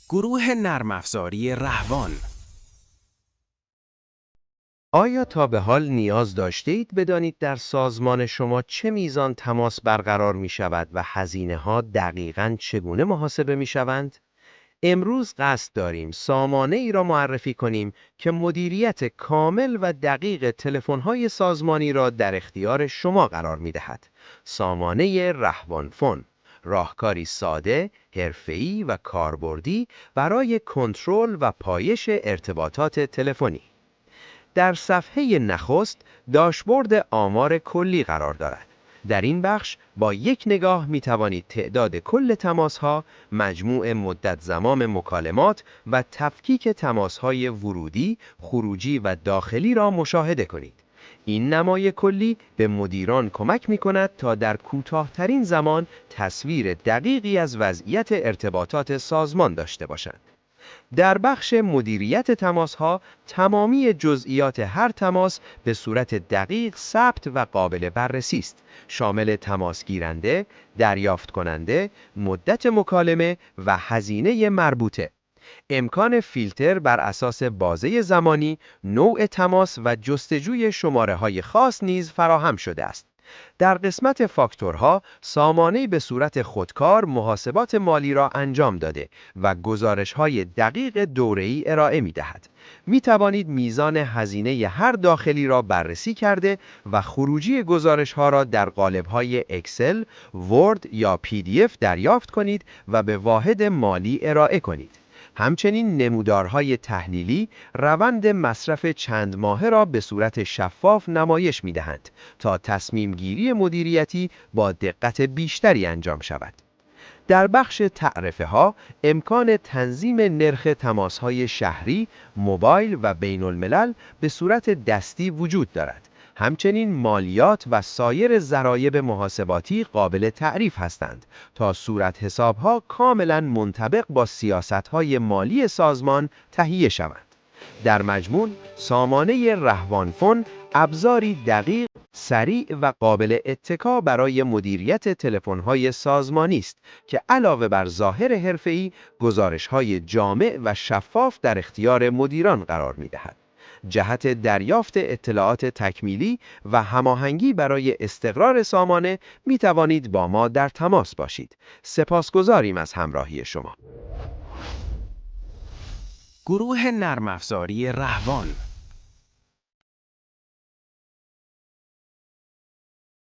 گروه نرم افزاری رهوان. آیا تا به حال نیاز داشته‌اید بدانید در سازمان شما چه میزان تماس برقرار می شود و هزینه‌ها دقیقاً چگونه محاسبه می شوند؟ امروز قصد داریم سامانه ای را معرفی کنیم که مدیریت کامل و دقیق تلفن‌های سازمانی را در اختیار شما قرار می دهد. سامانه رهوان فون، راهکاری ساده، حرفه‌ای و کاربردی برای کنترل و پایش ارتباطات تلفنی. در صفحه نخست داشبورد آمار کلی قرار دارد. در این بخش با یک نگاه می توانید تعداد کل تماس‌ها، مجموع مدت زمان مکالمات و تفکیک تماس‌های ورودی، خروجی و داخلی را مشاهده کنید. این نمای کلی به مدیران کمک می کند تا در کوتاه‌ترین زمان تصویر دقیقی از وضعیت ارتباطات سازمان داشته باشند. در بخش مدیریت تماس‌ها، تمامی جزئیات هر تماس به صورت دقیق ثبت و قابل بررسی است، شامل تماس گیرنده، دریافت کننده، مدت مکالمه و هزینه مربوطه. امکان فیلتر بر اساس بازه زمانی، نوع تماس و جستجوی شماره‌های خاص نیز فراهم شده است. در قسمت فاکتورها، سامانه به صورت خودکار محاسبات مالی را انجام داده و گزارش‌های دقیق دوره‌ای ارائه می‌دهد. می توانید میزان هزینه هر داخلی را بررسی کرده و خروجی گزارش‌ها را در قالب‌های اکسل، ورد یا PDF دریافت کنید و به واحد مالی ارائه کنید. همچنین نمودارهای تحلیلی روند مصرف چند ماهه را به صورت شفاف نمایش می‌دهند تا تصمیم گیری مدیریتی با دقت بیشتری انجام شود. در بخش تعرفه ها، امکان تنظیم نرخ تماس‌های شهری، موبایل و بین الملل به صورت دستی وجود دارد. همچنین مالیات و سایر ضرایب محاسباتی قابل تعریف هستند تا صورت حسابها کاملا منطبق با سیاست‌های مالی سازمان تهیه شوند. در مجموع، سامانه رهوان فون ابزاری دقیق، سریع و قابل اتکا برای مدیریت تلفن‌های سازمانی است که علاوه بر ظاهر حرفه‌ای، گزارش‌های جامع و شفاف در اختیار مدیران قرار می‌دهد. جهت دریافت اطلاعات تکمیلی و هماهنگی برای استقرار سامانه می توانید با ما در تماس باشید. سپاسگزاریم از همراهی شما. گروه نرم افزاری رهوان.